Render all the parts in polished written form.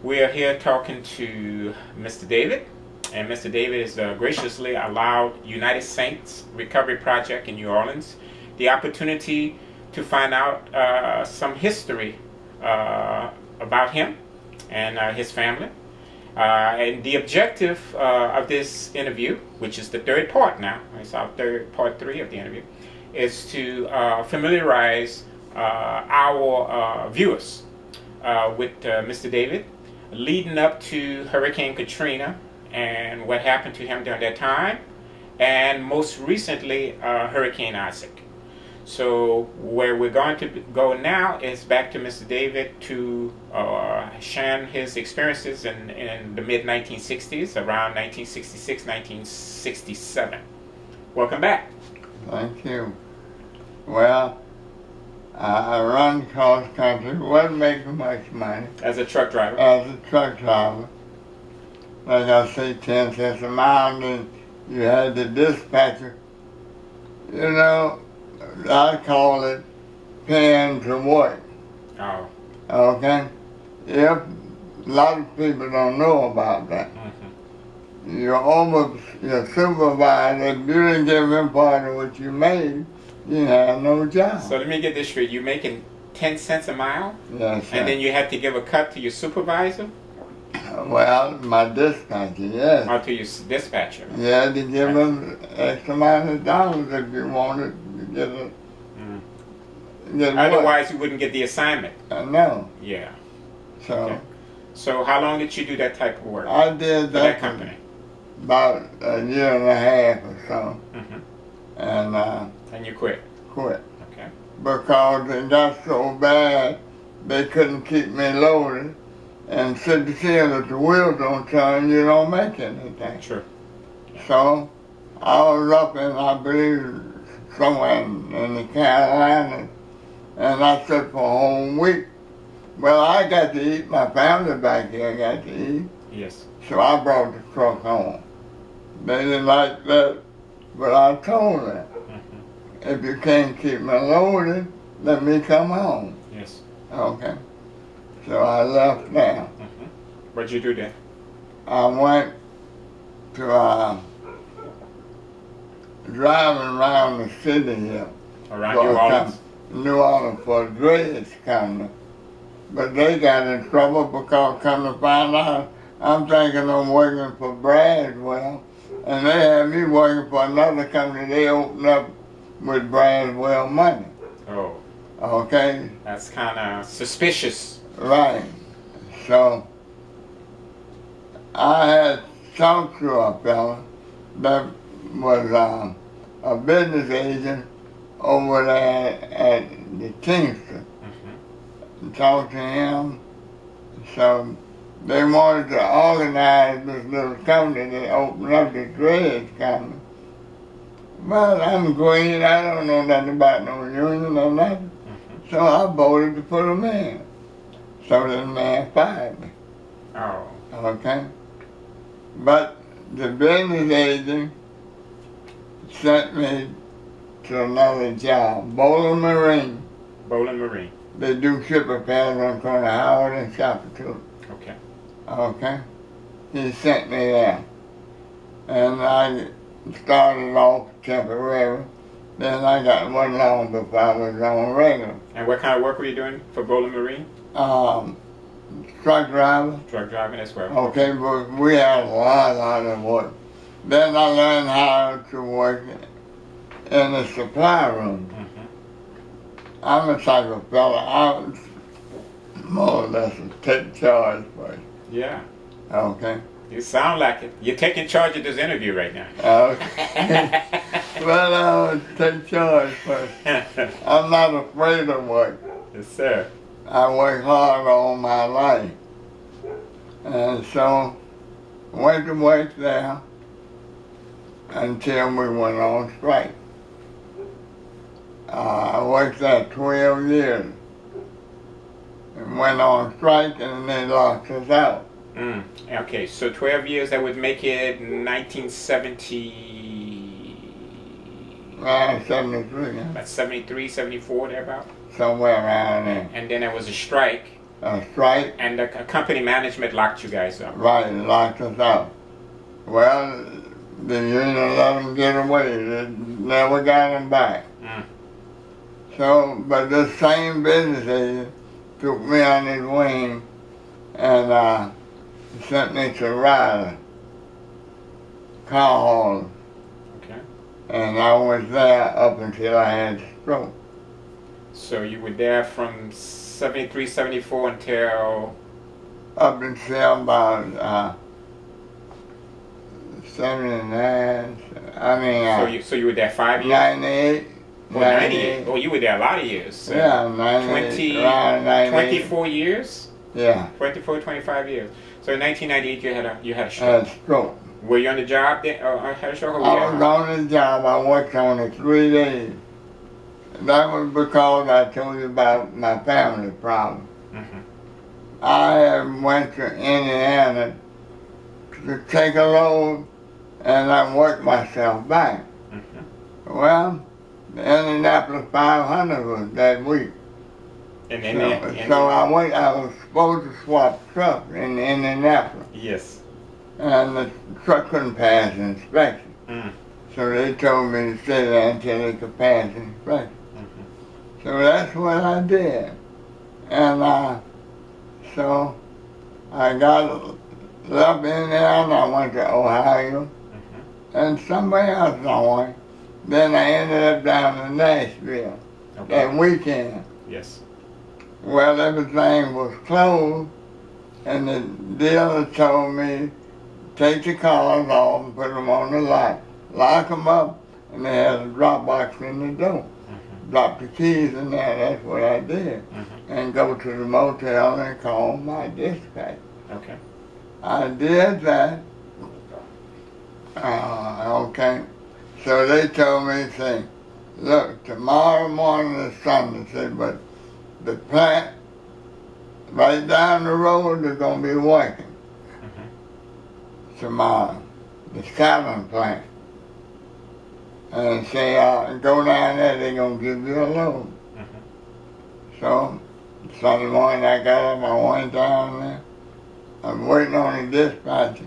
We are here talking to Mr. David, and Mr. David is graciously allowed United Saints Recovery Project in New Orleans the opportunity to find out some history about him and his family. And the objective of this interview, which is the third part now, it's our part 3 of the interview, is to familiarize our viewers with Mr. David, leading up to Hurricane Katrina and what happened to him during that time, and most recently Hurricane Isaac. So where we're going to go now is back to Mr. David to share his experiences in the mid-1960s, around 1966, 1967. Welcome back. Thank you. Well, I run cross country, wasn't making much money. As a truck driver? As a truck driver. Like I say, 10 cents a mile, and then you had the dispatcher. You know, I call it paying to work. Oh. Okay? If a lot of people don't know about that. Mm-hmm. Your supervisor, if you didn't give him part of what you made, you have no job. So let me get this straight. You're making 10 cents a mile? Yes, sir. And then you had to give a cut to your supervisor? Well, my dispatcher, yes. Or to your dispatcher? You had to give him X amount of dollars if you wanted to get a... Get Otherwise, you wouldn't get the assignment. No. Yeah. So... Okay. So how long did you do that type of work? I did for that company? About a year and a half or so. Mm-hmm. And you quit? Quit. Okay. Because it got so bad, they couldn't keep me loaded. And said to see that the wheels don't turn, you don't make anything. Sure. So I was up in, I believe, somewhere in the Carolinas, and I said for a whole week. Well, I got to eat. My family back here got to eat. Yes. So I brought the truck home. They didn't like that, but I told them, if you can't keep me loaded, let me come home. Yes. Okay. So I left there. What'd you do there? I went to driving around the city here. Around New Orleans? New Orleans for a dredge company. But they got in trouble because come to find out, I'm thinking I'm working for Braswell, and they had me working for another company they opened up with Braswell money. Oh. Okay? That's kind of suspicious. Right. So, I had talked to a fella that was a business agent over there at the Kingston. Talked to him. So, they wanted to organize this little company that opened up the dredge company. Well, I'm green, I don't know nothing about no union or nothing. So I voted to put them in. So this man fired me. Oh. Okay? But the business agent sent me to another job, Bowling Marine. Bowling Marine. They do ship repairs on Corner Howard and Shopper. Okay. Okay? He sent me there. And I started off temporary. Then I got one long before I was on regular. And what kind of work were you doing for Bowling Marine? Truck driver. Truck driving as well. Okay, but we had a lot of work. Then I learned how to work in the supply room. I'm the type of fella, I was more or less take charge first. Yeah. Okay. You sound like it. You're taking charge of this interview right now. Okay. Well, I would take charge first. I'm not afraid of work. Yes, sir. I work hard all my life. And so, went to work there until we went on strike. I worked there 12 years. And went on strike and they locked us out. Okay, so 12 years, that would make it 1970... 73. About 73, 74, thereabout? Somewhere around there. And then there was a strike. a strike. And the company management locked you guys up. Right, locked us out. Well, the union let them get away. They never got them back. Mm. So, but this same business agent took me on his wing and sent me to Riley, car hauler. Okay. And I was there up until I had a stroke. So you were there from 73, 74 until? Up until about 79. So you were there 5 years? 98. Oh, 98. Oh, you were there a lot of years. Yeah, 98. Around 98. 24 years? Yeah. 24, 25 years. So in 1998 you had a I stroke. had a stroke. Were you on the job then? Had a stroke? Or I was on the job. I worked on it 3 days. That was because I told you about my family problem. Mm-hmm. I went to Indiana to take a load and I worked myself back. Mm-hmm. Well, the Indianapolis 500 was that week. And So I was supposed to swap trucks in Indianapolis. Yes. And the truck couldn't pass inspection. Mm. So they told me to stay there until they could pass inspection. Mm-hmm. So that's what I did. And so I left Indiana and I went to Ohio. Mm-hmm. And somewhere else I went. Then I ended up down in Nashville that weekend. Yes. Well, everything was closed, and the dealer told me, take the cars off and put them on the lot, lock them up, and they had a drop box in the door. Mm-hmm. Drop the keys in there, that's what I did. Mm-hmm. And go to the motel and call my dispatch. Okay. I did that. Okay. So they told me, say, look, tomorrow morning is Sunday, say, but the plant right down the road is going to be working tomorrow, the Scotland plant. And say, go down there, they're going to give you a load. Mm-hmm. So Sunday morning I got up, I went down there. I'm waiting on the dispatcher.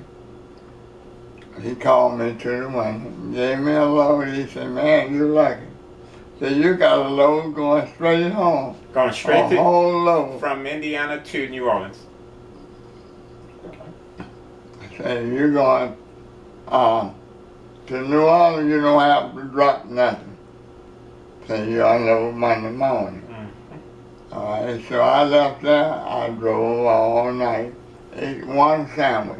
He called me to the window, gave me a load. He said, man, you're lucky. So you got a load going straight home. Going straight a whole load. From Indiana to New Orleans. So you're going to New Orleans, you don't have to drop nothing. So you unload Monday morning. Mm-hmm. All right, so I left there, I drove all night, ate one sandwich.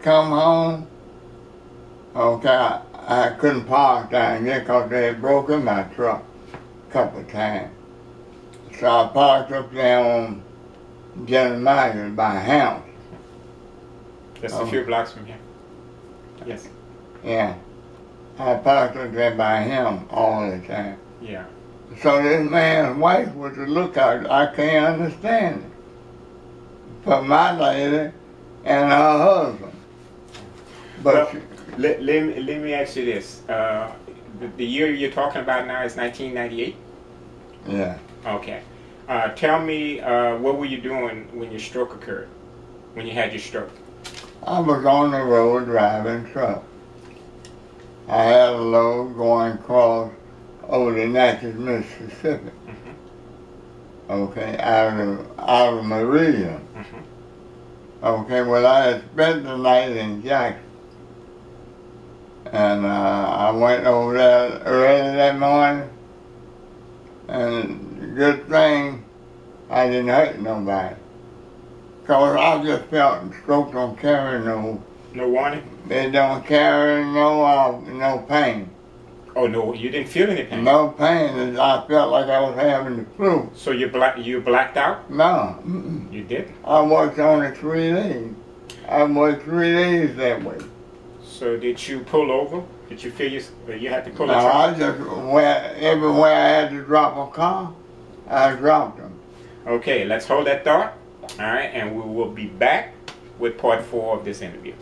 Come home, okay, I couldn't park down there because they had broken my truck a couple of times. So I parked up there on General Myers by house. Just a few blocks from here. Yes. Yeah. I parked up there by him all the time. Yeah. So this man's wife was a lookout. I can't understand it. For my lady and her husband. But well, let me ask you this. The year you're talking about now is 1998? Yeah. Okay. Tell me, what were you doing when your stroke occurred? When you had your stroke? I was on the road driving truck. I had a load going across over the Natchez, Mississippi. Mm-hmm. Okay, out of Maria. Mm-hmm. Okay, well I had spent the night in Jackson. And I went over there early that morning, and good thing I didn't hurt nobody. Because I just felt the stroke don't carry no warning? They don't carry no pain. Oh no, you didn't feel any pain? No pain. I felt like I was having the flu. So you blacked out? No. You didn't? I worked on it 3 days. I worked 3 days that way. So did you pull over? Did you feel you had to pull No, a truck? I just everywhere I had to drop a car, I dropped them. Okay, let's hold that thought. All right, and we will be back with part 4 of this interview.